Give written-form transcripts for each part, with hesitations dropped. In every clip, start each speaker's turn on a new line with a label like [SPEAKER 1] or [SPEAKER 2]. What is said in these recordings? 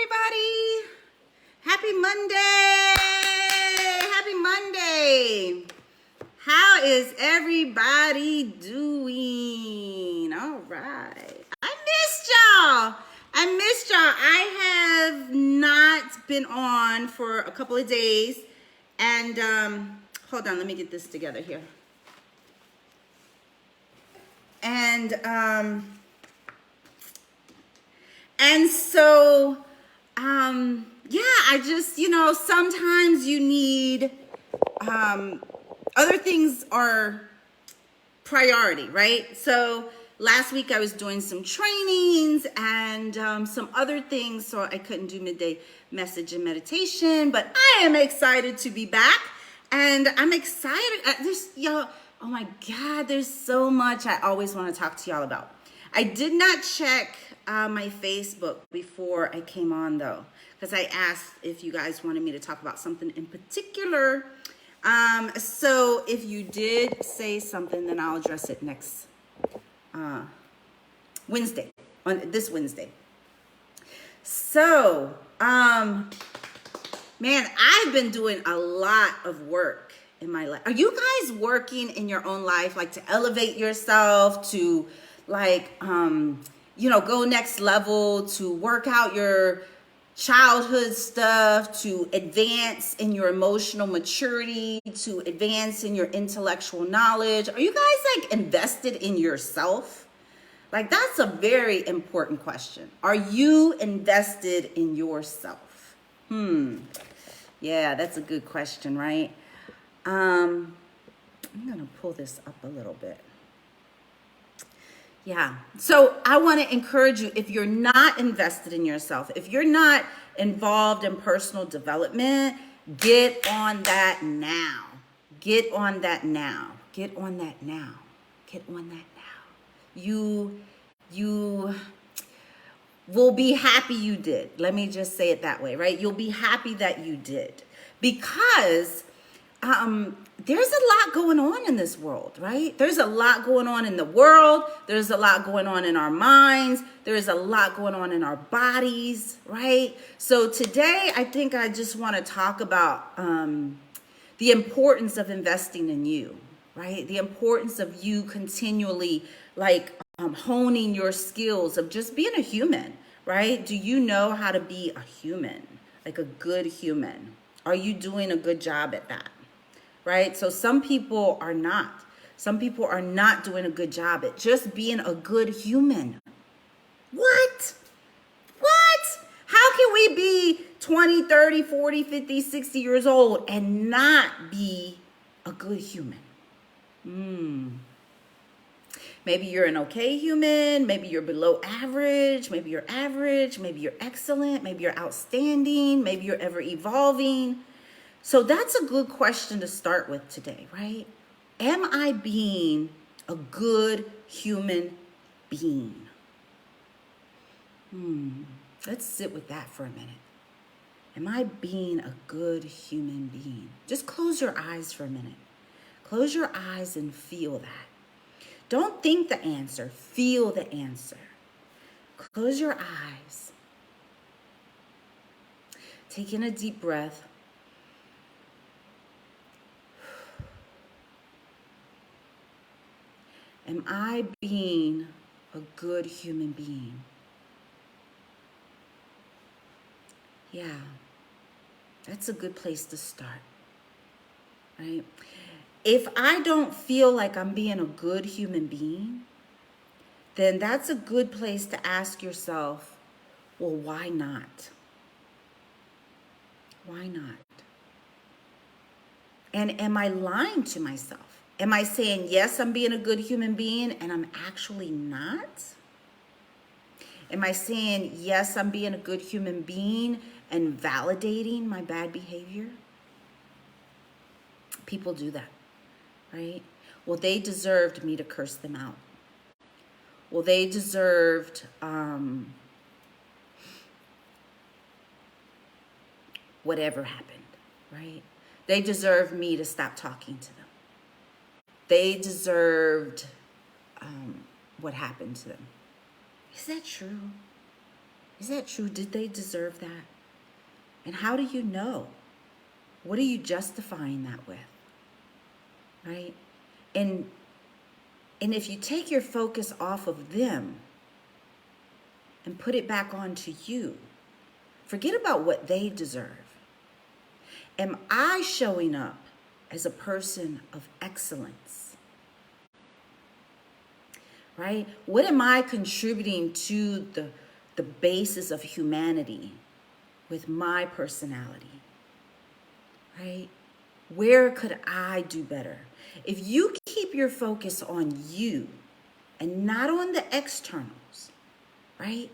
[SPEAKER 1] everybody. Happy Monday. Happy Monday. How is everybody doing? All right. I missed y'all. I have not been on for a couple of days. And hold on, let me get this together here. And so, yeah, I just, sometimes you need, other things are priority, right? So last week I was doing some trainings and some other things, so I couldn't do midday message and meditation, but I am excited to be back. And I'm excited. Oh my God, there's so much I always want to talk to y'all about. I did not check my Facebook before I came on though, because I asked if you guys wanted me to talk about something in particular. So if you did say something, then I'll address it next Wednesday, on this Wednesday. So, man, I've been doing a lot of work in my life. Are you guys working in your own life, like to elevate yourself, to like, go next level, to work out your childhood stuff, to advance in your emotional maturity, to advance in your intellectual knowledge? Are you guys like invested in yourself? Like, that's a very important question. Are you invested in yourself? Yeah, that's a good question, right? I'm gonna pull this up a little bit. Yeah, so I want to encourage you, if you're not invested in yourself, if you're not involved in personal development, get on that now. Get on that now. Get on that now. Get on that now. You will be happy you did. Let me just say it that way, right? You'll be happy that you did, because there's a lot going on in this world, right? There's a lot going on in the world. There's a lot going on in our minds. There's a lot going on in our bodies, right? So today, I think I just want to talk about the importance of investing in you, right? The importance of you continually honing your skills of just being a human, right? Do you know how to be a human, like a good human? Are you doing a good job at that? Right? So some people are not. Some people are not doing a good job at just being a good human. What? How can we be 20, 30, 40, 50, 60 years old and not be a good human? Maybe you're an okay human. Maybe you're below average. Maybe you're average. Maybe you're excellent. Maybe you're outstanding. Maybe you're ever evolving. So that's a good question to start with today, right? Am I being a good human being? Let's sit with that for a minute. Am I being a good human being? Just close your eyes for a minute. Close your eyes and feel that. Don't think the answer, feel the answer. Close your eyes. Take in a deep breath. Am I being a good human being? Yeah, that's a good place to start, right? If I don't feel like I'm being a good human being, then that's a good place to ask yourself, well, why not? Why not? And am I lying to myself? Am I saying, yes, I'm being a good human being, and I'm actually not? Am I saying, yes, I'm being a good human being and validating my bad behavior? People do that, right? Well, they deserved me to curse them out. Well, they deserved whatever happened, right? They deserved me to stop talking to them. They deserved what happened to them. Is that true? Is that true? Did they deserve that? And how do you know? What are you justifying that with? Right? And if you take your focus off of them and put it back onto you, forget about what they deserve. Am I showing up as a person of excellence? Right? What am I contributing to the basis of humanity with my personality? Right? Where could I do better? If you keep your focus on you and not on the externals, right?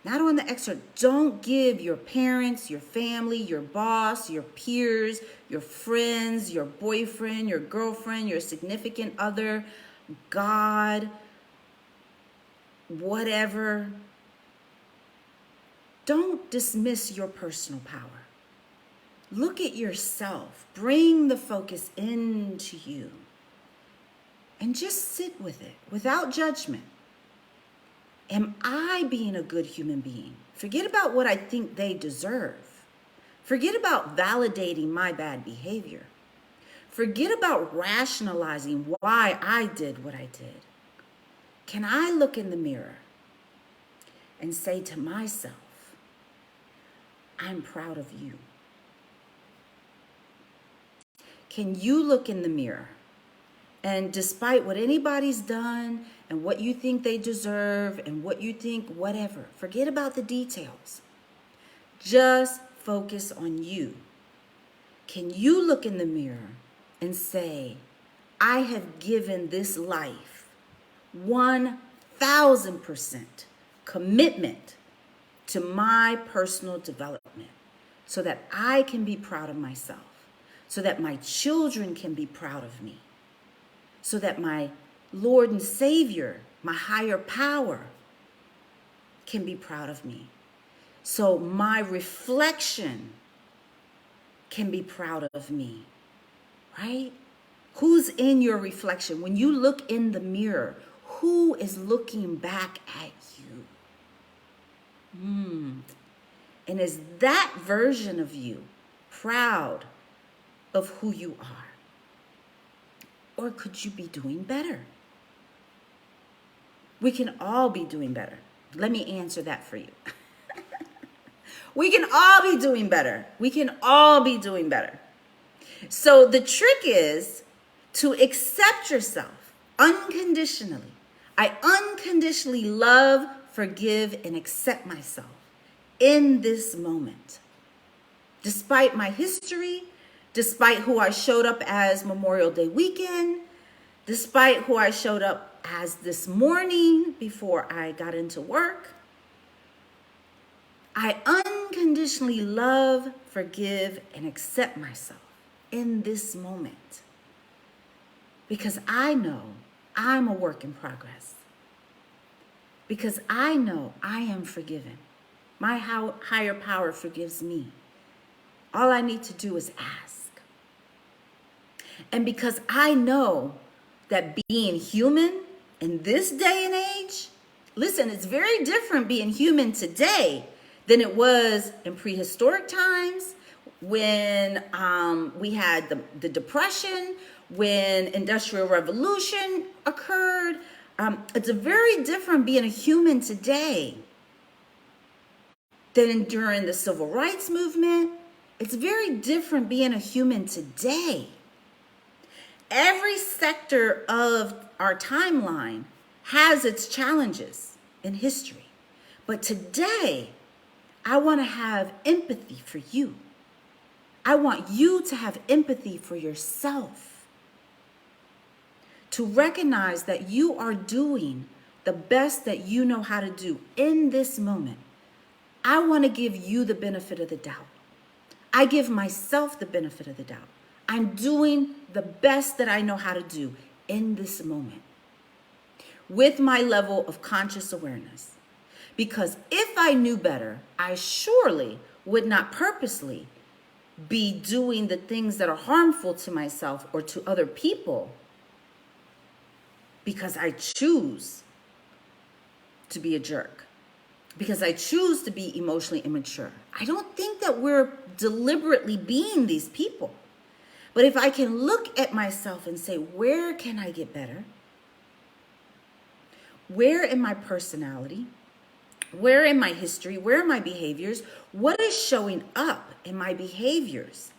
[SPEAKER 1] Not on the external. Don't give your parents, your family, your boss, your peers, your friends, your boyfriend, your girlfriend, your significant other, God, whatever. Don't dismiss your personal power. Look at yourself. Bring the focus into you. And just sit with it without judgment. Am I being a good human being? Forget about what I think they deserve. Forget about validating my bad behavior. Forget about rationalizing why I did what I did. Can I look in the mirror and say to myself, I'm proud of you? Can you look in the mirror and despite what anybody's done and what you think they deserve and what you think whatever, forget about the details. Just focus on you. Can you look in the mirror and say, I have given this life 1,000% commitment to my personal development so that I can be proud of myself, so that my children can be proud of me, so that my Lord and Savior, my higher power, can be proud of me. So my reflection can be proud of me, right? Who's in your reflection? When you look in the mirror, who is looking back at you? And is that version of you proud of who you are? Or could you be doing better? We can all be doing better. Let me answer that for you. We can all be doing better. We can all be doing better. So the trick is to accept yourself unconditionally. I unconditionally love, forgive, and accept myself in this moment. Despite my history, despite who I showed up as Memorial Day weekend, despite who I showed up as this morning before I got into work, I unconditionally love, forgive, and accept myself in this moment. Because I know I'm a work in progress. Because I know I am forgiven. My higher power forgives me. All I need to do is ask. And because I know that being human in this day and age, listen, it's very different being human today than it was in prehistoric times, when we had the Depression, when Industrial Revolution occurred. It's a very different being a human today than during the Civil Rights Movement. It's very different being a human today. Every sector of our timeline has its challenges in history. But today, I want to have empathy for you. I want you to have empathy for yourself. To recognize that you are doing the best that you know how to do in this moment. I want to give you the benefit of the doubt. I give myself the benefit of the doubt. I'm doing the best that I know how to do in this moment with my level of conscious awareness. Because if I knew better, I surely would not purposely be doing the things that are harmful to myself or to other people, because I choose to be a jerk. because I choose to be emotionally immature. I don't think that we're deliberately being these people. But if I can look at myself and say, where can I get better? Where in my personality? Where in my history? Where are my behaviors? What is showing up in my behaviors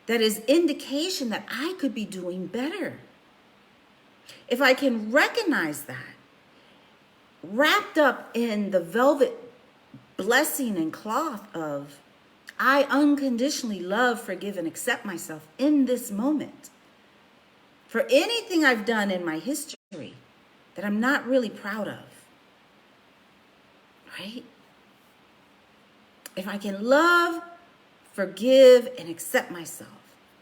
[SPEAKER 1] that is indication that I could be doing better? If I can recognize that, wrapped up in the velvet blessing and cloth of, I unconditionally love, forgive, and accept myself in this moment for anything I've done in my history that I'm not really proud of, right? If I can love, forgive, and accept myself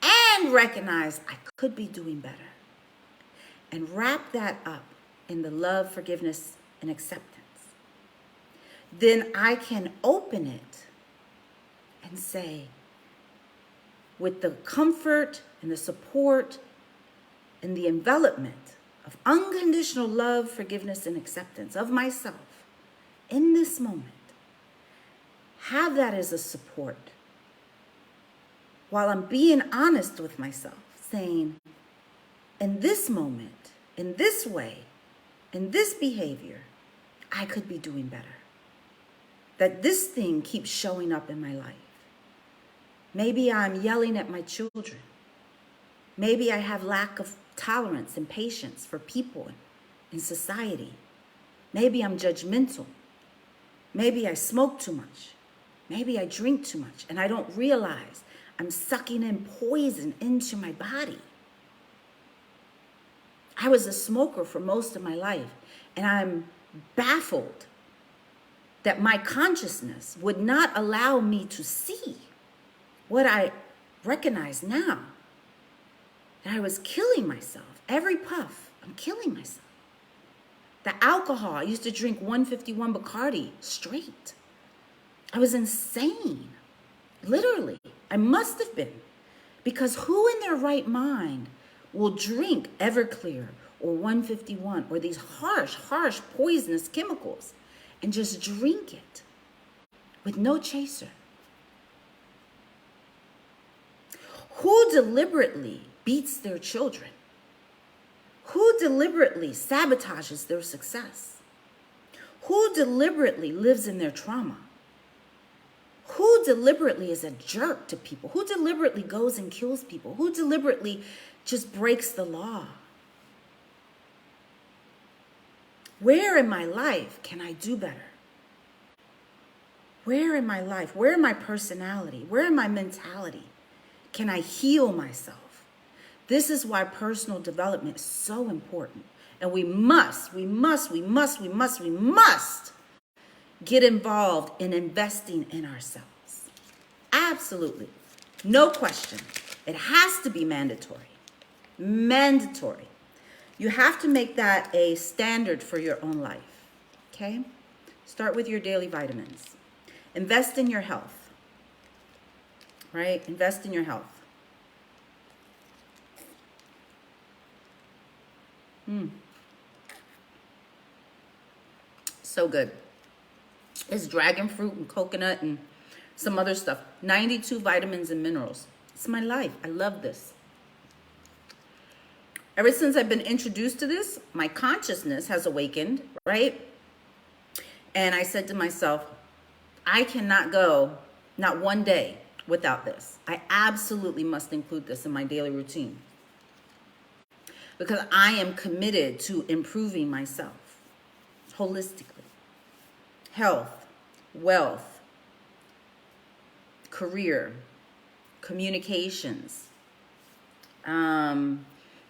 [SPEAKER 1] and recognize I could be doing better and wrap that up in the love, forgiveness, and acceptance, then I can open it and say, with the comfort and the support and the envelopment of unconditional love, forgiveness, and acceptance of myself in this moment, have that as a support while I'm being honest with myself, saying, in this moment, in this way, in this behavior, I could be doing better. That this thing keeps showing up in my life. Maybe I'm yelling at my children. Maybe I have lack of tolerance and patience for people in society. Maybe I'm judgmental. Maybe I smoke too much. Maybe I drink too much and I don't realize I'm sucking in poison into my body. I was a smoker for most of my life, and I'm baffled that my consciousness would not allow me to see what I recognize now. That I was killing myself. Every puff, I'm killing myself. The alcohol, I used to drink 151 Bacardi straight. I was insane. Literally, I must have been. Because who in their right mind will drink Everclear or 151 or these harsh, poisonous chemicals and just drink it with no chaser? Who deliberately beats their children? Who deliberately sabotages their success? Who deliberately lives in their trauma? Who deliberately is a jerk to people? Who deliberately goes and kills people? Who deliberately just breaks the law? Where in my life can I do better? Where in my life, where in my personality, where in my mentality can I heal myself? This is why personal development is so important. And we must get involved in investing in ourselves. Absolutely. No question. It has to be mandatory. Mandatory. You have to make that a standard for your own life. Okay? Start with your daily vitamins. Invest in your health. Right? Invest in your health. So good. It's dragon fruit and coconut and some other stuff. 92 vitamins and minerals. It's my life. I love this. Ever since I've been introduced to this, my consciousness has awakened, right? And I said to myself, I cannot go not one day without this. I absolutely must include this in my daily routine because I am committed to improving myself holistically. Health, wealth, career, communications,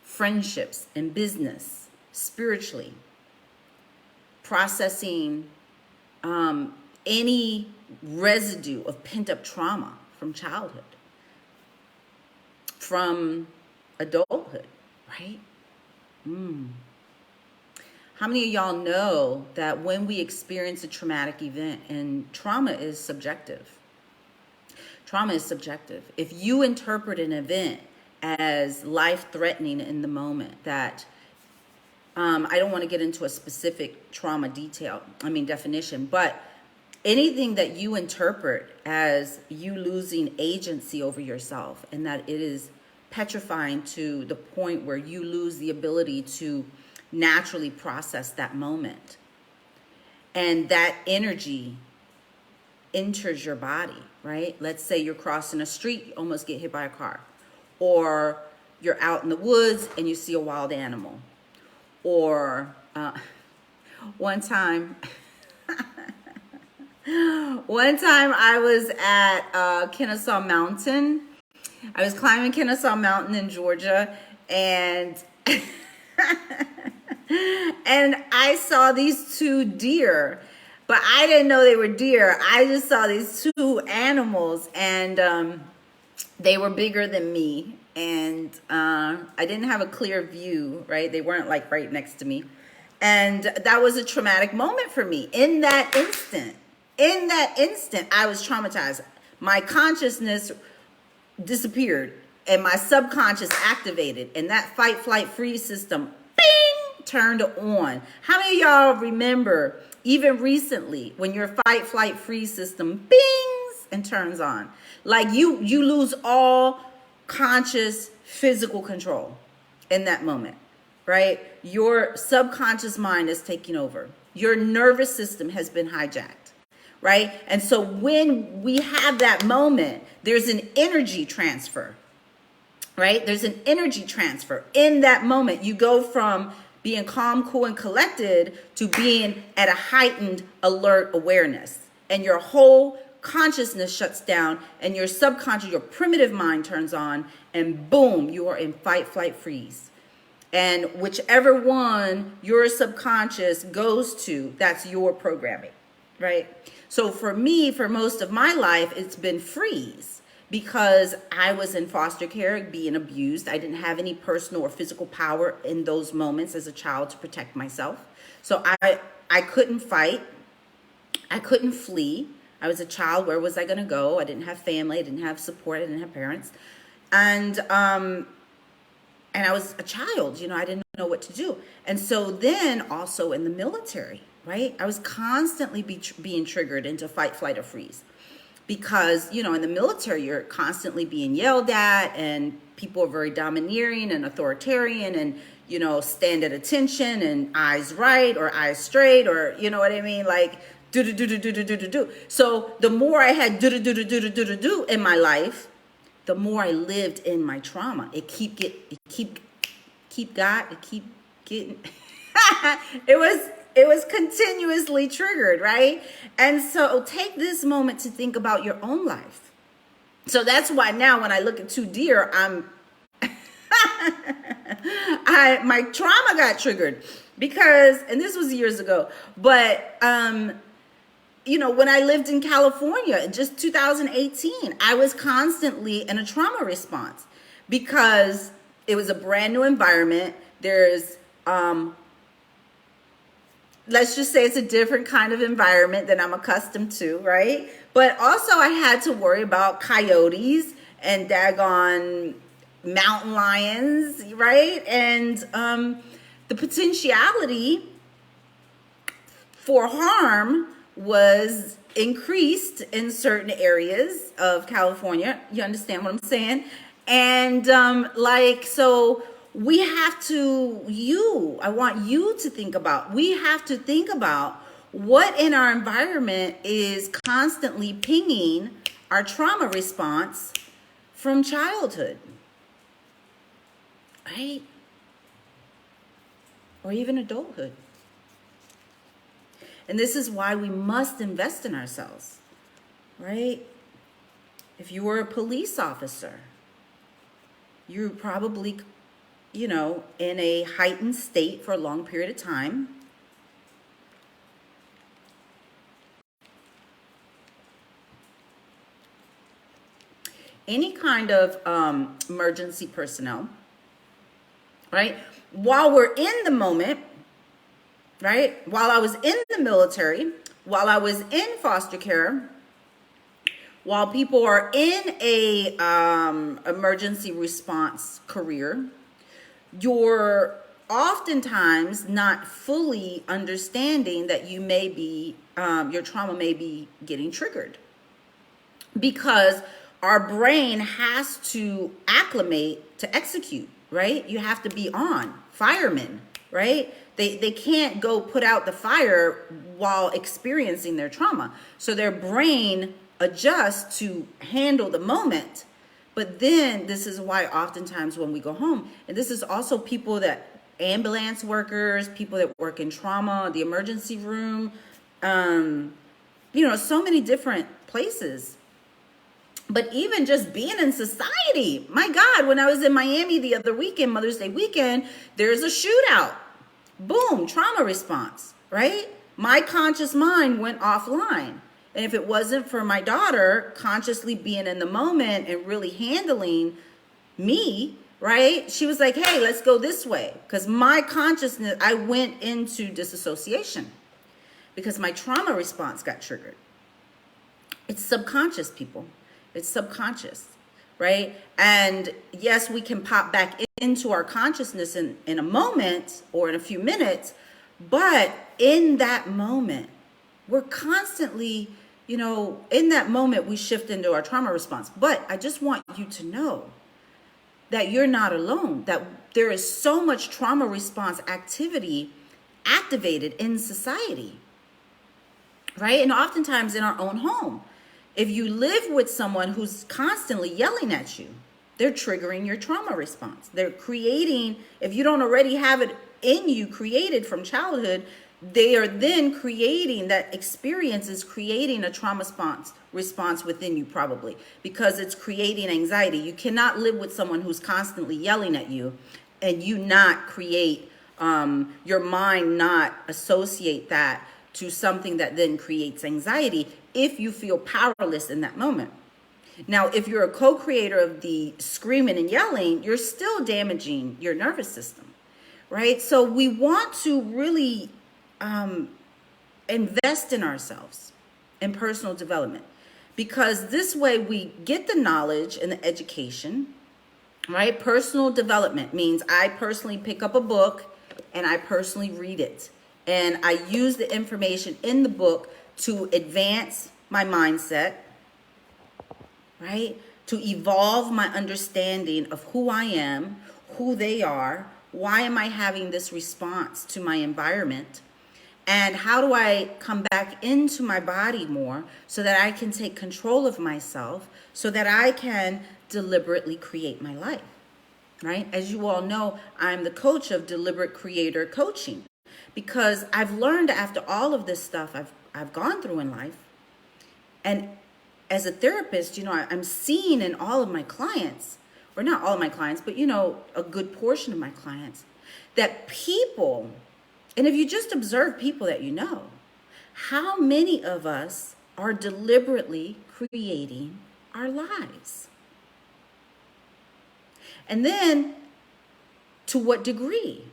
[SPEAKER 1] friendships and business, spiritually, processing any residue of pent-up trauma from childhood, from adulthood, right? How many of y'all know that when we experience a traumatic event, and trauma is subjective. Trauma is subjective. If you interpret an event as life-threatening in the moment, that I don't want to get into a specific trauma definition, but anything that you interpret as you losing agency over yourself, and that it is petrifying to the point where you lose the ability to naturally process that moment, and that energy enters your body, right? Let's say you're crossing a street, you almost get hit by a car, or you're out in the woods and you see a wild animal, or one time I was at Kennesaw Mountain. I was climbing Kennesaw Mountain in Georgia, and and I saw these two deer, but I didn't know they were deer. I just saw these two animals, and they were bigger than me, and I didn't have a clear view, right? They weren't like right next to me. And that was a traumatic moment for me. In that instant, I was traumatized. My consciousness disappeared and my subconscious activated, and that fight, flight, freeze system, bing, turned on. How many of y'all remember even recently when your fight, flight, freeze system bings and turns on? Like you lose all conscious physical control in that moment, right? Your subconscious mind is taking over. Your nervous system has been hijacked, right? And so when we have that moment, there's an energy transfer, right? There's an energy transfer. In that moment, you go from being calm, cool, and collected to being at a heightened alert awareness. And your whole consciousness shuts down, and your subconscious, your primitive mind turns on, and boom, you are in fight, flight, freeze. And whichever one your subconscious goes to, that's your programming, right? So for me, for most of my life, it's been freeze, because I was in foster care being abused. I didn't have any personal or physical power in those moments as a child to protect myself. So I couldn't fight. I couldn't flee. I was a child. Where was I going to go? I didn't have family. I didn't have support. I didn't have parents. And I was a child, I didn't know what to do. And so then also in the military, right? I was constantly being triggered into fight, flight, or freeze. Because, in the military, you're constantly being yelled at, and people are very domineering and authoritarian, and, stand at attention and eyes right or eyes straight, or, you know what I mean? Like, do. So the more I had do in my life, the more I lived in my trauma. It keep getting, it was continuously triggered, right? And so take this moment to think about your own life. So that's why now when I look at two deer, my trauma got triggered, because, and this was years ago, but, when I lived in California in just 2018, I was constantly in a trauma response, because it was a brand new environment. There's, let's just say it's a different kind of environment than I'm accustomed to, right? But also I had to worry about coyotes and daggone mountain lions, right? And the potentiality for harm was increased in certain areas of California. You understand what I'm saying? And so we have to, I want you to think about, we have to think about what in our environment is constantly pinging our trauma response from childhood, right? Or even adulthood. And this is why we must invest in ourselves, right? If you were a police officer, you're probably, in a heightened state for a long period of time. Any kind of emergency personnel, right? While we're in the moment, right? While I was in the military, while I was in foster care, while people are in a emergency response career, you're oftentimes not fully understanding that you may be your trauma may be getting triggered, because our brain has to acclimate to execute, right? You have to be on, firemen, right? They can't go put out the fire while experiencing their trauma. So their brain adjusts to handle the moment. But then this is why oftentimes when we go home, and this is also people that, ambulance workers, people that work in trauma, the emergency room, so many different places. But even just being in society, my God, when I was in Miami the other weekend, Mother's Day weekend, there's a shootout. Boom, trauma response, right? My conscious mind went offline. And if it wasn't for my daughter consciously being in the moment and really handling me, right? She was like, hey, let's go this way. Because my consciousness, I went into disassociation because my trauma response got triggered. It's subconscious, people. It's subconscious, right? And yes, we can pop back into our consciousness in a moment or in a few minutes, but in that moment, we're constantly, in that moment, we shift into our trauma response. But I just want you to know that you're not alone, that there is so much trauma response activity activated in society, right? And oftentimes in our own home. If you live with someone who's constantly yelling at you, they're triggering your trauma response. They're creating, if you don't already have it in you created from childhood, they are then creating, that experience is creating a trauma response within you probably, because it's creating anxiety. You cannot live with someone who's constantly yelling at you and you not create, your mind not associate that to something that then creates anxiety if you feel powerless in that moment. Now, if you're a co-creator of the screaming and yelling, you're still damaging your nervous system, right? So we want to really invest in ourselves in personal development, because this way we get the knowledge and the education, right? Personal development means I personally pick up a book and I personally read it. And I use the information in the book to advance my mindset, right? To evolve my understanding of who I am, who they are, why am I having this response to my environment, and how do I come back into my body more so that I can take control of myself, so that I can deliberately create my life, right? As you all know, I'm the coach of Deliberate Creator Coaching, because I've learned after all of this stuff I've gone through in life, and as a therapist, I'm seeing in all of my clients, or not all of my clients, but a good portion of my clients, that people, and if you just observe people that how many of us are deliberately creating our lives? And then to what degree?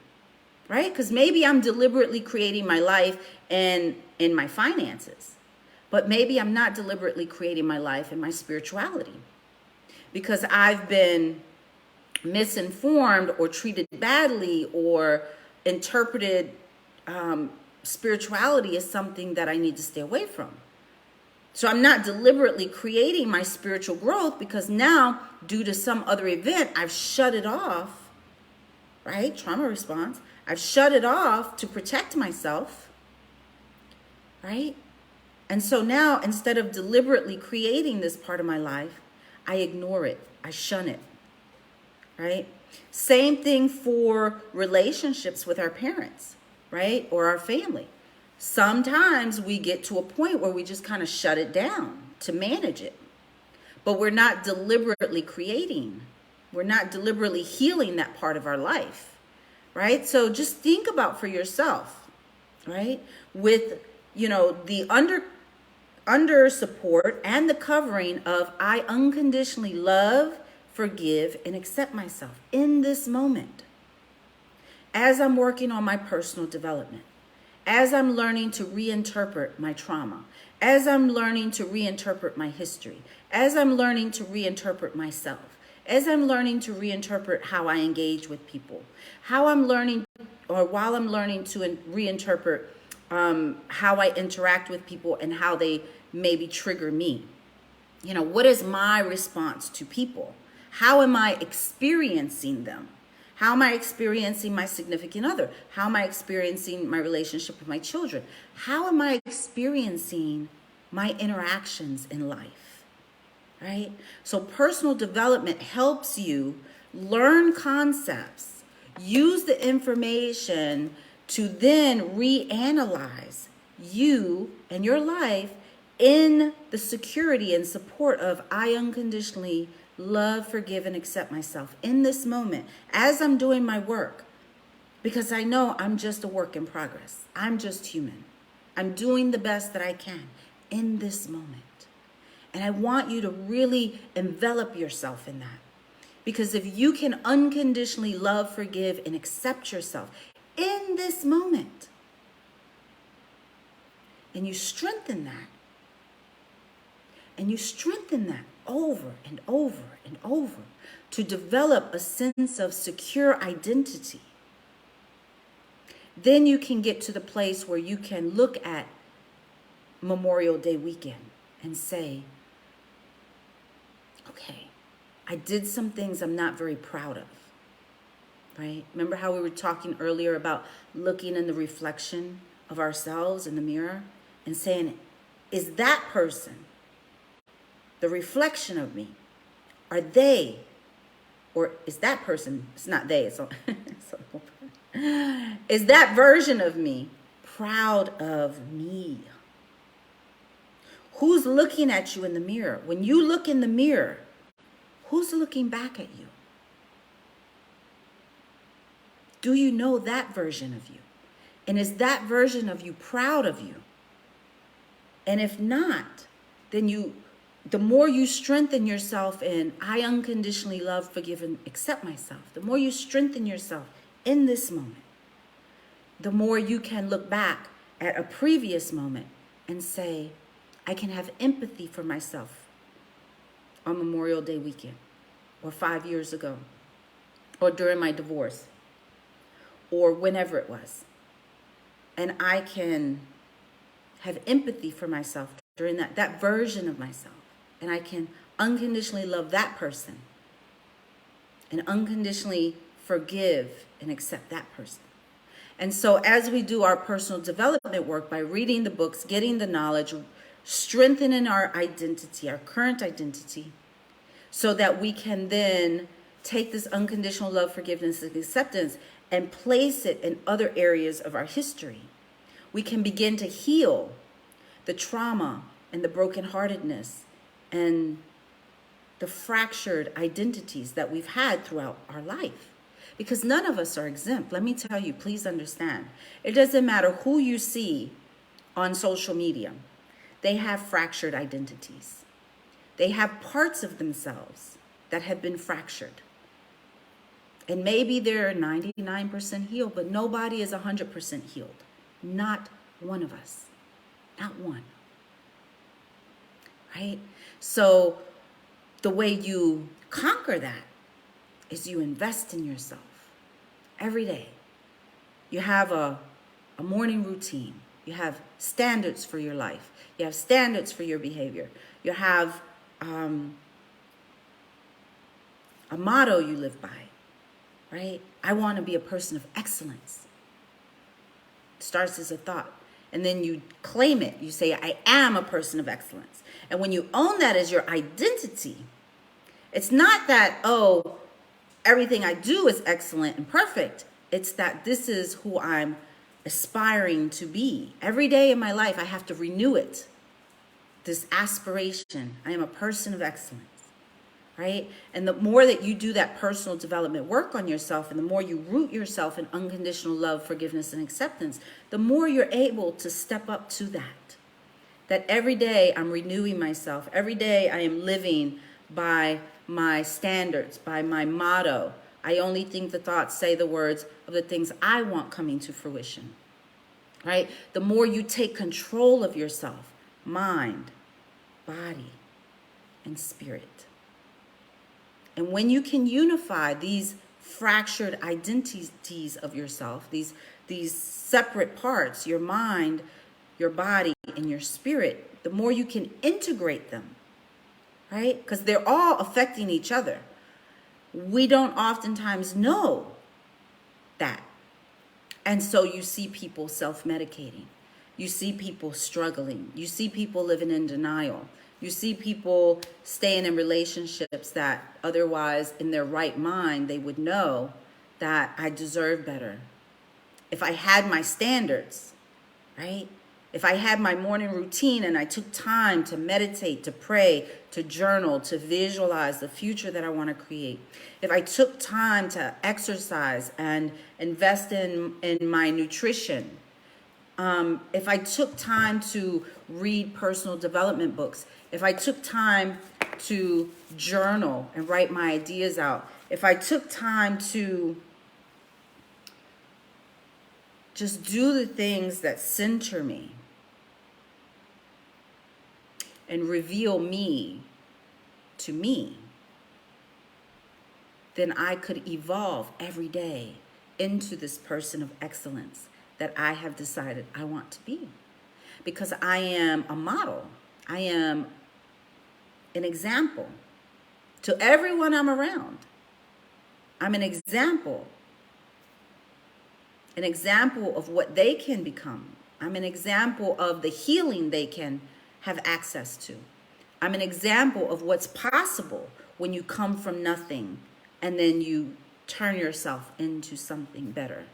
[SPEAKER 1] Right? Because maybe I'm deliberately creating my life and in my finances, but maybe I'm not deliberately creating my life and my spirituality, because I've been misinformed or treated badly or interpreted spirituality as something that I need to stay away from. So I'm not deliberately creating my spiritual growth, because now, due to some other event, I've shut it off, right? Trauma response. I've shut it off to protect myself, right? And so now, instead of deliberately creating this part of my life, I ignore it. I shun it, right? Same thing for relationships with our parents, right? Or our family. Sometimes we get to a point where we just kind of shut it down to manage it, but we're not deliberately creating. We're not deliberately healing that part of our life. Right? So just think about for yourself, right? With, the under support and the covering of I unconditionally love, forgive, and accept myself in this moment. As I'm working on my personal development, as I'm learning to reinterpret my trauma, as I'm learning to reinterpret my history, as I'm learning to reinterpret myself, as I'm learning to reinterpret how I engage with people, how I'm learning, or while I'm learning to reinterpret how I interact with people and how they maybe trigger me. You know, what is my response to people? How am I experiencing them? How am I experiencing my significant other? How am I experiencing my relationship with my children? How am I experiencing my interactions in life? Right? So personal development helps you learn concepts, use the information to then reanalyze you and your life in the security and support of I unconditionally love, forgive, and accept myself in this moment as I'm doing my work, because I know I'm just a work in progress. I'm just human. I'm doing the best that I can in this moment. And I want you to really envelop yourself in that. Because if you can unconditionally love, forgive, and accept yourself in this moment, and you strengthen that, and you strengthen that over and over and over to develop a sense of secure identity, then you can get to the place where you can look at Memorial Day weekend and say, okay, I did some things I'm not very proud of, right? Remember how we were talking earlier about looking in the reflection of ourselves in the mirror and saying, is that person the reflection of me? Are they, or is that person, it's not they, is that version of me proud of me? Who's looking at you in the mirror? When you look in the mirror, who's looking back at you? Do you know that version of you? And is that version of you proud of you? And if not, then the more you strengthen yourself in I unconditionally love, forgive, and accept myself, the more you strengthen yourself in this moment, the more you can look back at a previous moment and say, I can have empathy for myself on Memorial Day weekend, or 5 years ago, or during my divorce, or whenever it was. And I can have empathy for myself during that version of myself. And I can unconditionally love that person and unconditionally forgive and accept that person. And so as we do our personal development work by reading the books, getting the knowledge, strengthening our identity, our current identity, so that we can then take this unconditional love, forgiveness, and acceptance and place it in other areas of our history. We can begin to heal the trauma and the brokenheartedness and the fractured identities that we've had throughout our life. Because none of us are exempt. Let me tell you, please understand. It doesn't matter who you see on social media. They have fractured identities. They have parts of themselves that have been fractured. And maybe they're 99% healed, but nobody is 100% healed. Not one of us. Not one. Right? So the way you conquer that is you invest in yourself every day. You have a morning routine. You have standards for your life. You have standards for your behavior. You have a motto you live by, right? I want to be a person of excellence. It starts as a thought. And then you claim it. You say, I am a person of excellence. And when you own that as your identity, it's not that, oh, everything I do is excellent and perfect. It's that this is who I'm aspiring to be. Every day in my life, I have to renew it. This aspiration. I am a person of excellence. Right? And the more that you do that personal development work on yourself, and the more you root yourself in unconditional love, forgiveness, and acceptance, the more you're able to step up to that. That every day I'm renewing myself. Every day I am living by my standards, by my motto. I only think the thoughts, say the words of the things I want coming to fruition. Right? The more you take control of yourself, mind, body, and spirit. And when you can unify these fractured identities of yourself, these these separate parts, your mind, your body, and your spirit, the more you can integrate them, right? Because they're all affecting each other. We don't oftentimes know that. And so you see people self-medicating. You see people struggling. You see people living in denial. You see people staying in relationships that otherwise in their right mind, they would know that I deserve better. If I had my standards, right? If I had my morning routine and I took time to meditate, to pray, to journal, to visualize the future that I want to create. If I took time to exercise and invest in my nutrition. If I took time to read personal development books. If I took time to journal and write my ideas out. If I took time to just do the things that center me and reveal me to me, then I could evolve every day into this person of excellence that I have decided I want to be. Because I am a model. I am an example to everyone I'm around. I'm an example of what they can become. I'm an example of the healing they can have access to. I'm an example of what's possible when you come from nothing and then you turn yourself into something better,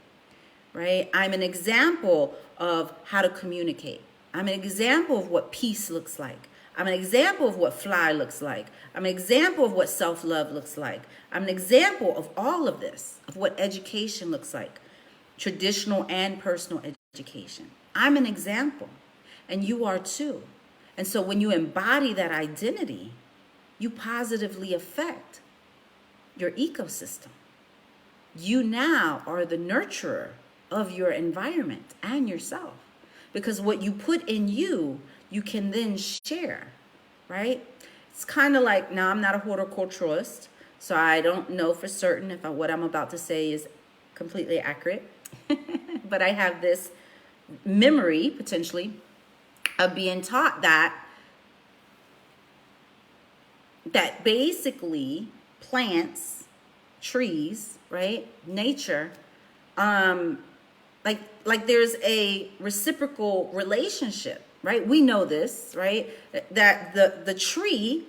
[SPEAKER 1] right? I'm an example of how to communicate. I'm an example of what peace looks like. I'm an example of what fly looks like. I'm an example of what self-love looks like. I'm an example of all of this, of what education looks like, traditional and personal education. I'm an example, and you are too. And so when you embody that identity, you positively affect your ecosystem. You now are the nurturer of your environment and yourself. Because what you put in you, you can then share, right? It's kind of like, now I'm not a horticulturalist, so I don't know for certain if what I'm about to say is completely accurate. But I have this memory, potentially, of being taught that basically plants, trees, right, nature, like there's a reciprocal relationship, right? We know this, right? That the tree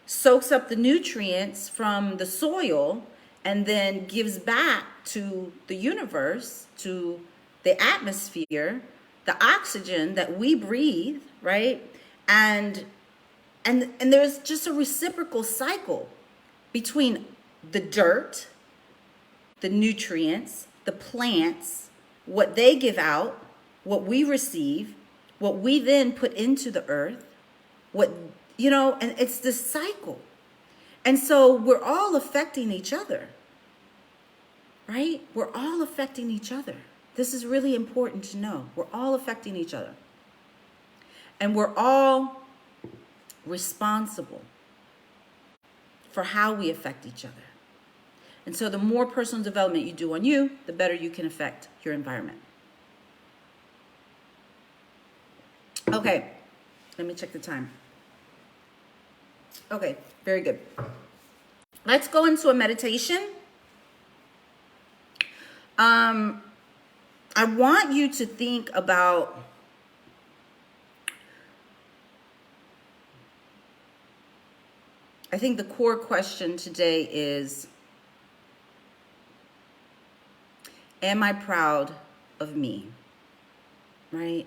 [SPEAKER 1] soaks up the nutrients from the soil and then gives back to the universe, to the atmosphere, the oxygen that we breathe, right? And there's just a reciprocal cycle between the dirt, the nutrients, the plants, what they give out, what we receive, what we then put into the earth, and it's this cycle. And so we're all affecting each other, right? We're all affecting each other. This is really important to know. We're all affecting each other. And we're all responsible for how we affect each other. And so the more personal development you do on you, the better you can affect your environment. Okay, let me check the time. Okay, very good. Let's go into a meditation. I want you to think about I think the core question today is, am I proud of me? Right?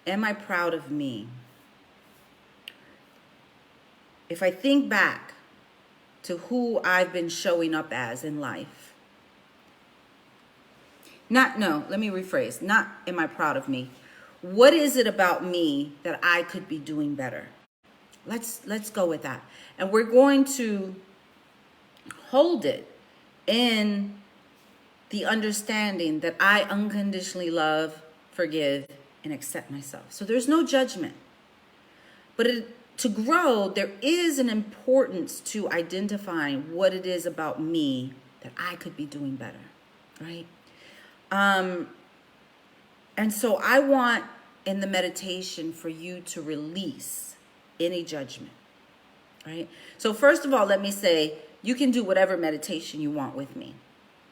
[SPEAKER 1] Am I proud of me? If I think back to who I've been showing up as in life, let me rephrase. Not am I proud of me? What is it about me that I could be doing better? Let's go with that. And we're going to hold it in the understanding that I unconditionally love, forgive, and accept myself. So there's no judgment. But to grow, there is an importance to identifying what it is about me that I could be doing better, right? And so I want in the meditation for you to release any judgment, right? So first of all, let me say, you can do whatever meditation you want with me,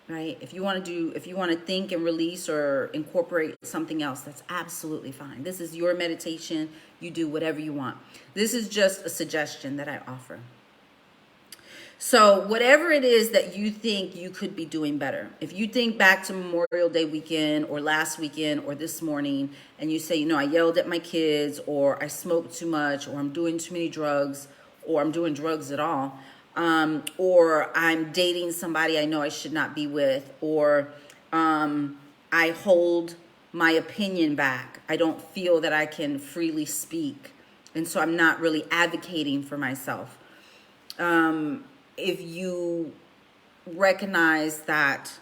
[SPEAKER 1] right? If you want to think and release or incorporate something else, that's absolutely fine. This is your meditation. You do whatever you want. This is just a suggestion that I offer. So whatever it is that you think you could be doing better, if you think back to Memorial Day weekend or last weekend or this morning and you say, I yelled at my kids, or I smoked too much, or I'm doing too many drugs, or I'm doing drugs at all, or I'm dating somebody I know I should not be with, or I hold my opinion back. I don't feel that I can freely speak, and so I'm not really advocating for myself. If you recognize that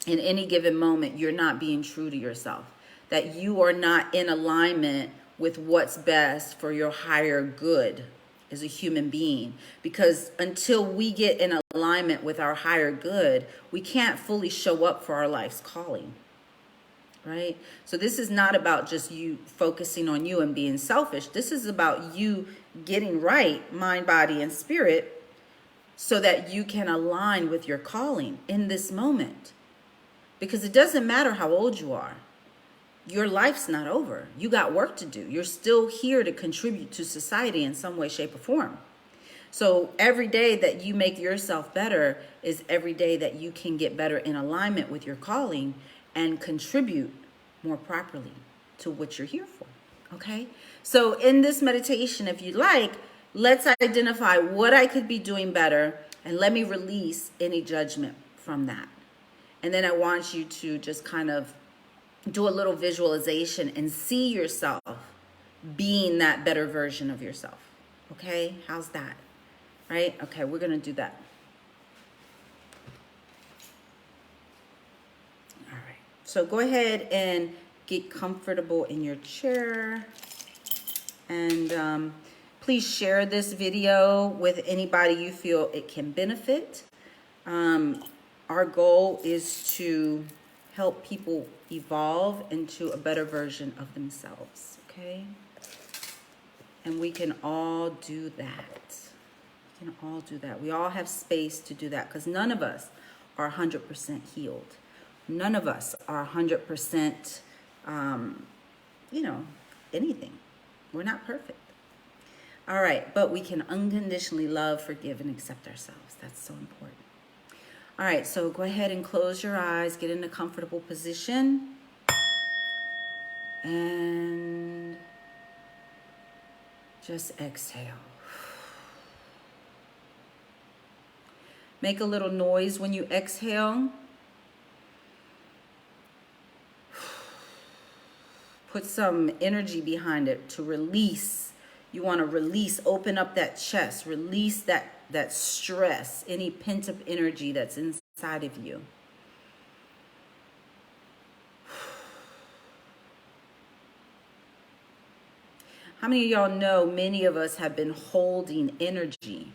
[SPEAKER 1] in any given moment, you're not being true to yourself, that you are not in alignment with what's best for your higher good as a human being, because until we get in alignment with our higher good, we can't fully show up for our life's calling, right? So this is not about just you focusing on you and being selfish. This is about you getting right, mind, body, and spirit, so that you can align with your calling in this moment. Because it doesn't matter how old you are. Your life's not over. You got work to do. You're still here to contribute to society in some way, shape, or form. So every day that you make yourself better is every day that you can get better in alignment with your calling and contribute more properly to what you're here for. Okay? So in this meditation, if you like, let's identify what I could be doing better, and let me release any judgment from that. And then I want you to just kind of do a little visualization and see yourself being that better version of yourself. Okay? How's that? Right? Okay, we're going to do that. All right. So go ahead and get comfortable in your chair. And please share this video with anybody you feel it can benefit. Our goal is to help people evolve into a better version of themselves, okay? And we can all do that. We can all do that. We all have space to do that, because none of us are 100% healed. None of us are 100%, anything. We're not perfect. All right, but we can unconditionally love, forgive, and accept ourselves. That's so important. All right, so go ahead and close your eyes, get in a comfortable position, and just exhale. Make a little noise when you exhale. Put some energy behind it to release. You want to release, open up that chest, release that stress, any pent-up energy that's inside of you. How many of y'all know many of us have been holding energy,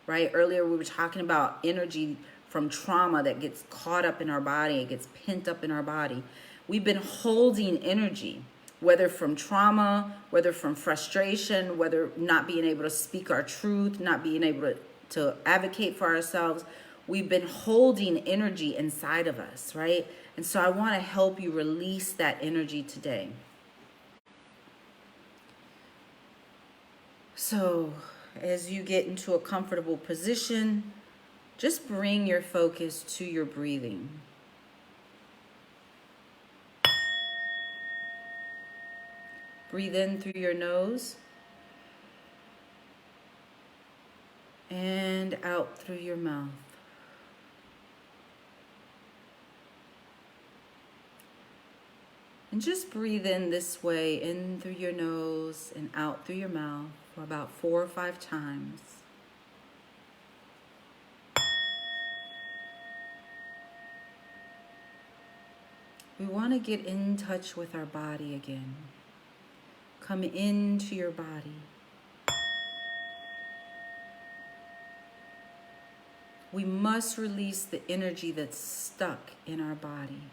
[SPEAKER 1] right? Earlier we were talking about energy from trauma that gets caught up in our body, it gets pent up in our body. We've been holding energy, whether from trauma, whether from frustration, whether not being able to speak our truth, not being able to advocate for ourselves. We've been holding energy inside of us, right? And so I want to help you release that energy today. So as you get into a comfortable position, just bring your focus to your breathing. Breathe in through your nose and out through your mouth. And just breathe in this way, in through your nose and out through your mouth for about 4 or 5 times. We want to get in touch with our body again. Come into your body. We must release the energy that's stuck in our body.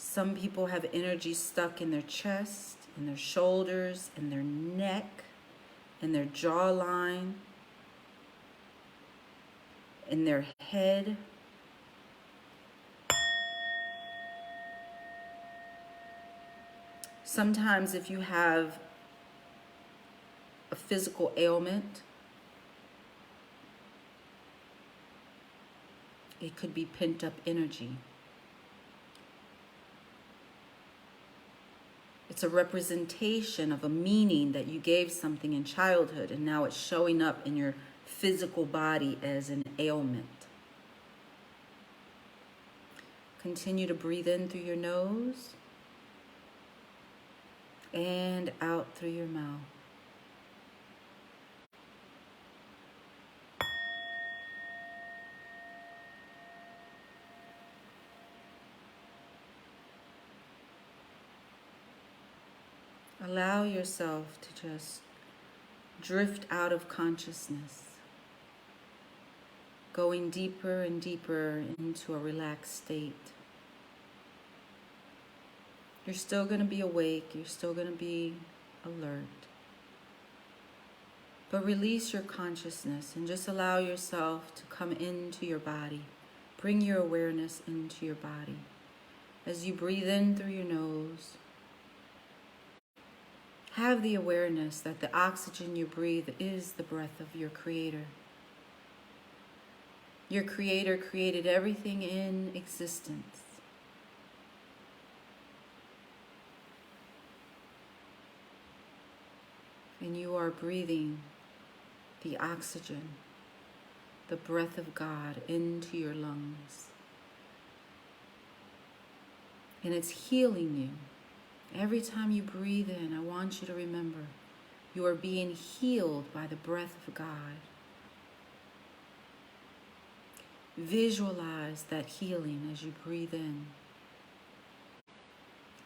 [SPEAKER 1] Some people have energy stuck in their chest, in their shoulders, in their neck, in their jawline, in their head. Sometimes if you have a physical ailment, it could be pent up energy. It's a representation of a meaning that you gave something in childhood, and now it's showing up in your physical body as an ailment. Continue to breathe in through your nose and out through your mouth. Allow yourself to just drift out of consciousness, going deeper and deeper into a relaxed state. You're still going to be awake, you're still going to be alert. But release your consciousness and just allow yourself to come into your body. Bring your awareness into your body. As you breathe in through your nose, have the awareness that the oxygen you breathe is the breath of your Creator. Your Creator created everything in existence. And you are breathing the oxygen, the breath of God into your lungs. And it's healing you. Every time you breathe in, I want you to remember you are being healed by the breath of God. Visualize that healing as you breathe in,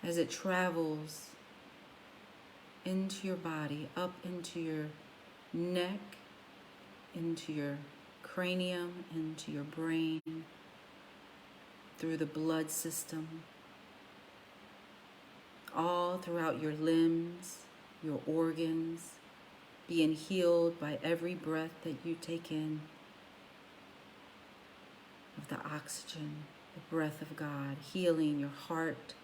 [SPEAKER 1] as it travels into your body, up into your neck, into your cranium, into your brain, through the blood system, all throughout your limbs, your organs, being healed by every breath that you take in of the oxygen, the breath of God, healing your heart,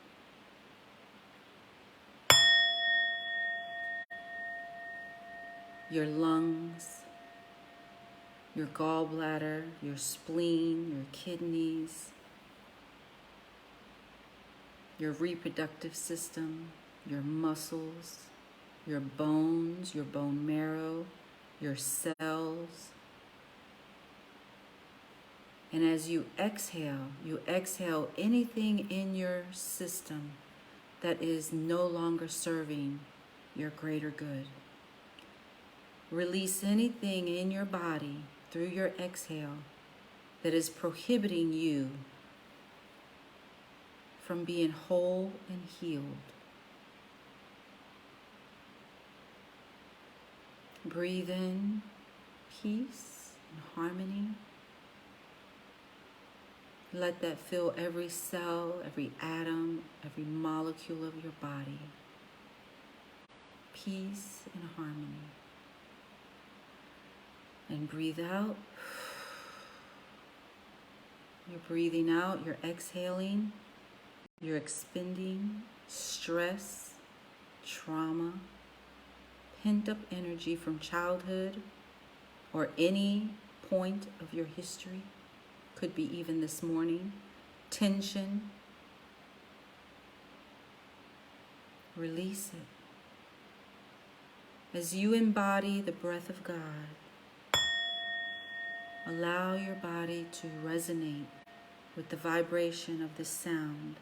[SPEAKER 1] your lungs, your gallbladder, your spleen, your kidneys, your reproductive system, your muscles, your bones, your bone marrow, your cells. And as you exhale anything in your system that is no longer serving your greater good. Release anything in your body through your exhale that is prohibiting you from being whole and healed. Breathe in peace and harmony. Let that fill every cell, every atom, every molecule of your body. Peace and harmony. And breathe out. You're breathing out, you're exhaling. You're expending stress, trauma, pent up energy from childhood or any point of your history. Could be even this morning. Tension. Release it. As you embody the breath of God, allow your body to resonate with the vibration of this sound.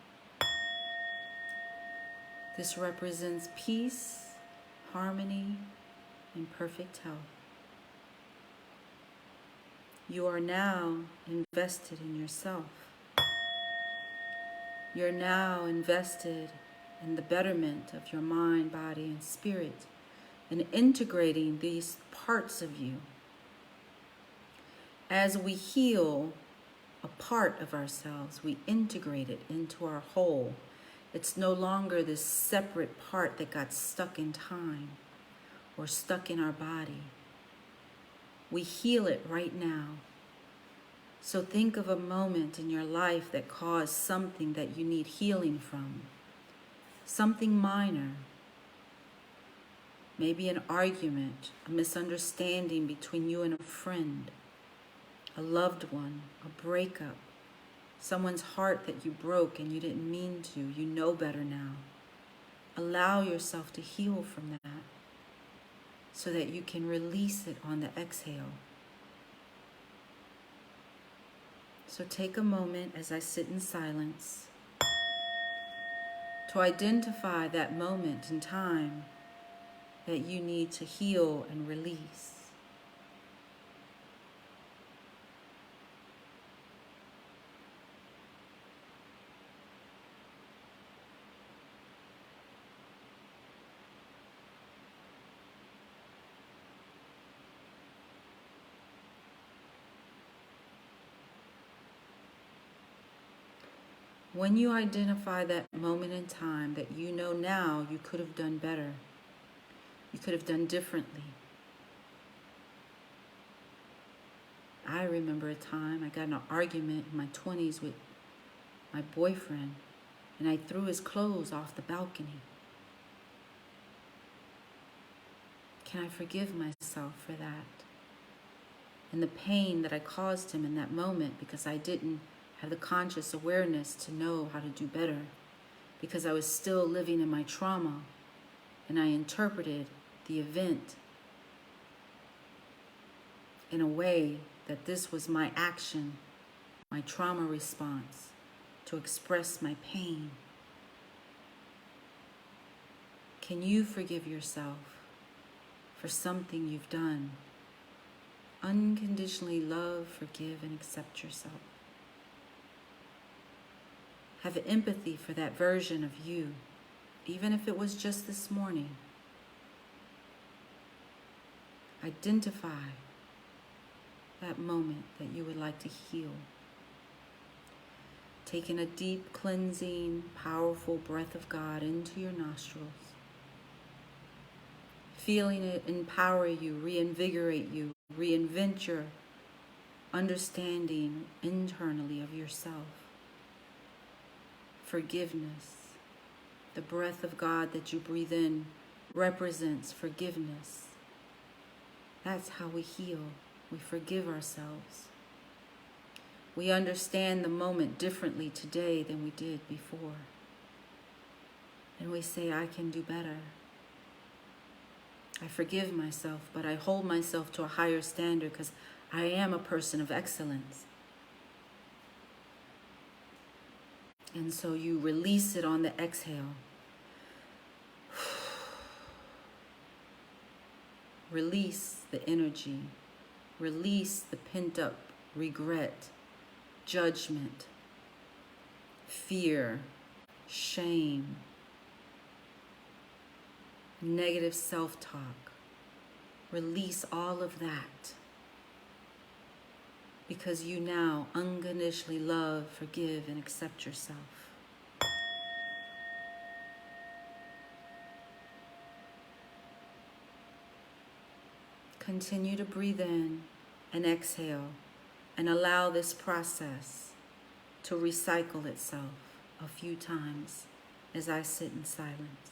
[SPEAKER 1] This represents peace, harmony, and perfect health. You are now invested in yourself. You're now invested in the betterment of your mind, body, and spirit, and integrating these parts of you. As we heal a part of ourselves, we integrate it into our whole. It's no longer this separate part that got stuck in time or stuck in our body. We heal it right now. So think of a moment in your life that caused something that you need healing from. Something minor. Maybe an argument, a misunderstanding between you and a friend, a loved one, a breakup, someone's heart that you broke and you didn't mean to. You know better now. Allow yourself to heal from that so that you can release it on the exhale. So take a moment as I sit in silence to identify that moment in time that you need to heal and release. When you identify that moment in time that you know now you could have done better, you could have done differently. I remember a time I got in an argument in my 20s with my boyfriend, and I threw his clothes off the balcony. Can I forgive myself for that? And the pain that I caused him in that moment because I didn't have the conscious awareness to know how to do better, because I was still living in my trauma, and I interpreted the event in a way that this was my action, my trauma response to express my pain. Can you forgive yourself for something you've done? Unconditionally love, forgive, and accept yourself. Have empathy for that version of you, even if it was just this morning. Identify that moment that you would like to heal. Taking a deep, cleansing, powerful breath of God into your nostrils. Feeling it empower you, reinvigorate you, reinvent your understanding internally of yourself. Forgiveness. The breath of God that you breathe in represents forgiveness. That's how we heal. We forgive ourselves. We understand the moment differently today than we did before. And we say, I can do better. I forgive myself, but I hold myself to a higher standard because I am a person of excellence. And so you release it on the exhale. Release the energy. Release the pent-up regret, judgment, fear, shame, negative self-talk. Release all of that. Because you now unconditionally love, forgive, and accept yourself. Continue to breathe in and exhale and allow this process to recycle itself a few times as I sit in silence.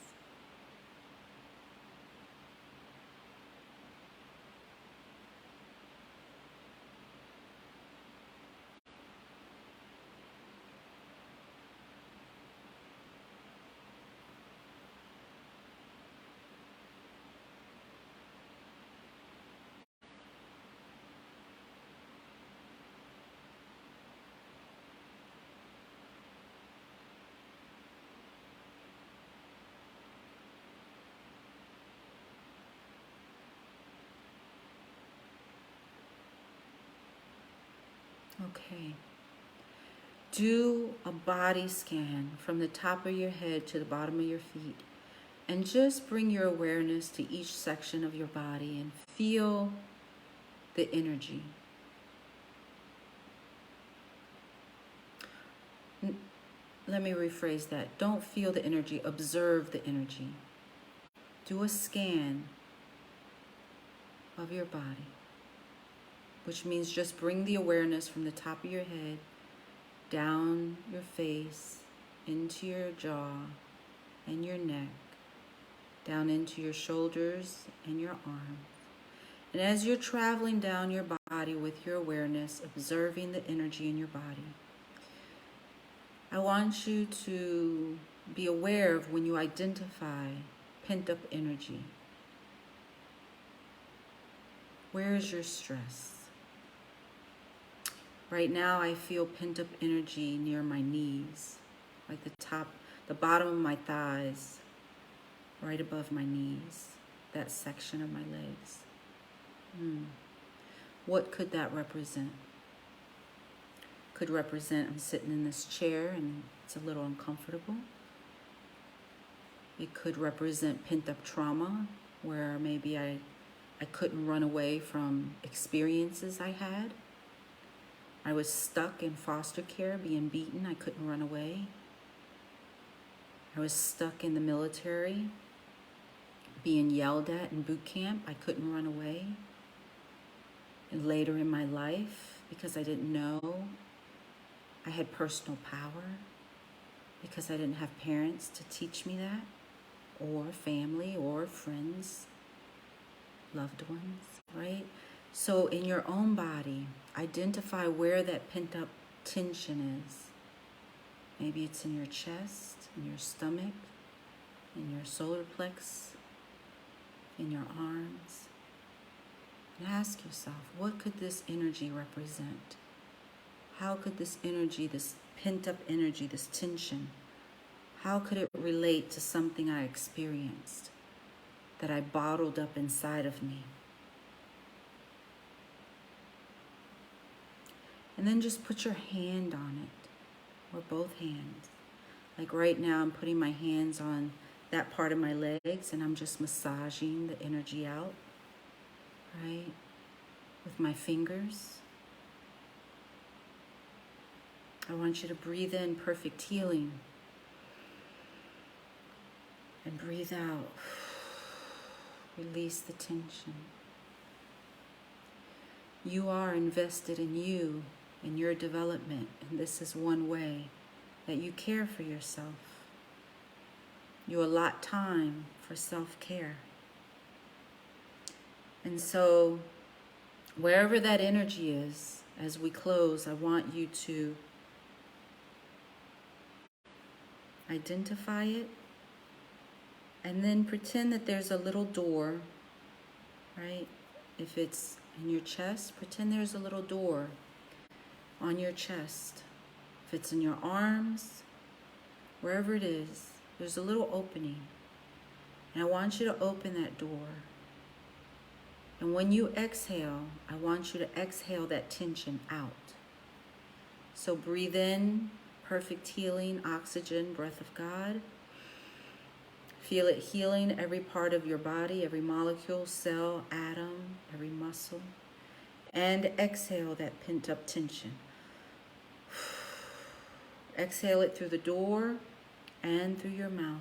[SPEAKER 1] Okay. Do a body scan from the top of your head to the bottom of your feet, and just bring your awareness to each section of your body and feel the energy. let me rephrase that. Don't feel the energy, observe the energy. Do a scan of your body, which means just bring the awareness from the top of your head down your face, into your jaw and your neck, down into your shoulders and your arms. And as you're traveling down your body with your awareness, observing the energy in your body, I want you to be aware of when you identify pent-up energy. Where is your stress? Right now, I feel pent-up energy near my knees, like the bottom of my thighs, right above my knees, that section of my legs. What could that represent? Could represent I'm sitting in this chair and it's a little uncomfortable. It could represent pent-up trauma, where maybe I couldn't run away from experiences I had. I was stuck in foster care, being beaten. I couldn't run away. I was stuck in the military, being yelled at in boot camp. I couldn't run away. And later in my life, because I didn't know, I had personal power, because I didn't have parents to teach me that, or family, or friends, loved ones, right? So in your own body, identify where that pent-up tension is. Maybe it's in your chest, in your stomach, in your solar plex, in your arms. And ask yourself, what could this energy represent? How could this energy, this pent-up energy, this tension, how could it relate to something I experienced that I bottled up inside of me? And then just put your hand on it, or both hands. Like right now, I'm putting my hands on that part of my legs and I'm just massaging the energy out, right? With my fingers. I want you to breathe in perfect healing. And breathe out. Release the tension. You are invested in you, in your development, and this is one way that you care for yourself. You allot time for self-care. And so, wherever that energy is, as we close, I want you to identify it, and then pretend that there's a little door, right? If it's in your chest, pretend there's a little door on your chest. If it's in your arms, wherever it is, there's a little opening. And I want you to open that door. And when you exhale, I want you to exhale that tension out. So breathe in, perfect healing, oxygen, breath of God. Feel it healing every part of your body, every molecule, cell, atom, every muscle. And exhale that pent-up tension. Exhale it through the door and through your mouth.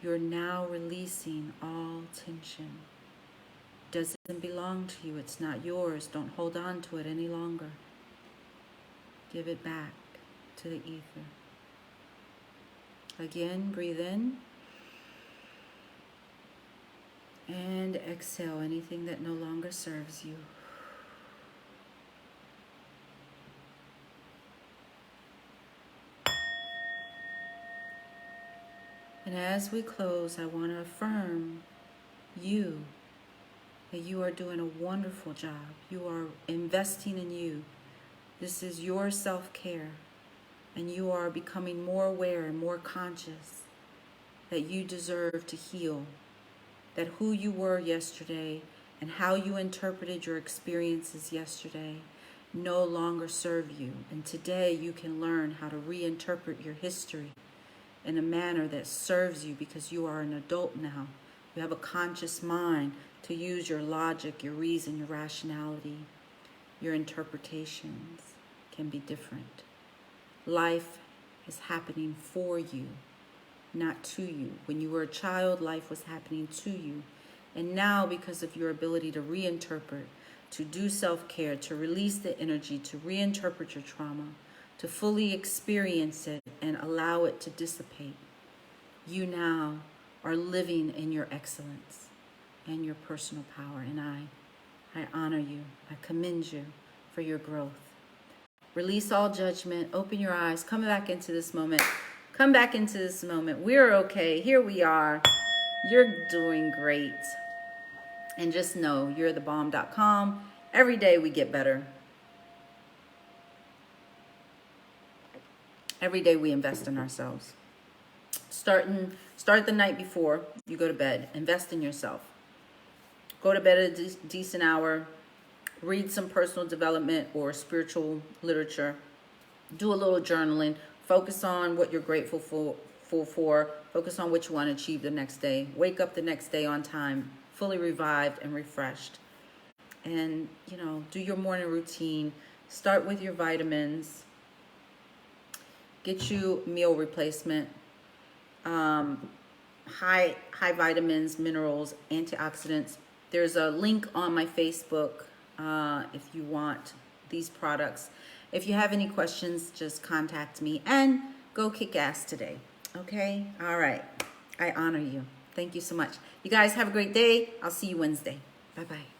[SPEAKER 1] You're now releasing all tension. It doesn't belong to you. It's not yours. Don't hold on to it any longer. Give it back to the ether. Again, breathe in. And exhale anything that no longer serves you. And as we close, I want to affirm you, that you are doing a wonderful job. You are investing in you. This is your self-care. And you are becoming more aware and more conscious that you deserve to heal. That who you were yesterday and how you interpreted your experiences yesterday no longer serve you. And today you can learn how to reinterpret your history in a manner that serves you, because you are an adult now. You have a conscious mind to use your logic, your reason, your rationality. Your interpretations can be different. Life is happening for you, not to you. When you were a child, life was happening to you. And now, because of your ability to reinterpret, to do self-care, to release the energy, to reinterpret your trauma, to fully experience it and allow it to dissipate, you now are living in your excellence and your personal power. And I honor you. I commend you for your growth. Release all judgment. Open your eyes. Come back into this moment. Come back into this moment. We're okay. Here we are. You're doing great. And just know you're the bomb.com. Every day we get better. Every day we invest in ourselves. Start the night before you go to bed. Invest in yourself. Go to bed at a decent hour. Read some personal development or spiritual literature. Do a little journaling. Focus on what you're grateful for. Focus on what you want to achieve the next day. Wake up the next day on time, fully revived and refreshed. And, do your morning routine. Start with your vitamins. Get you meal replacement. High vitamins, minerals, antioxidants. There's a link on my Facebook if you want these products. If you have any questions, just contact me and go kick ass today. Okay? All right. I honor you. Thank you so much. You guys have a great day. I'll see you Wednesday. Bye-bye.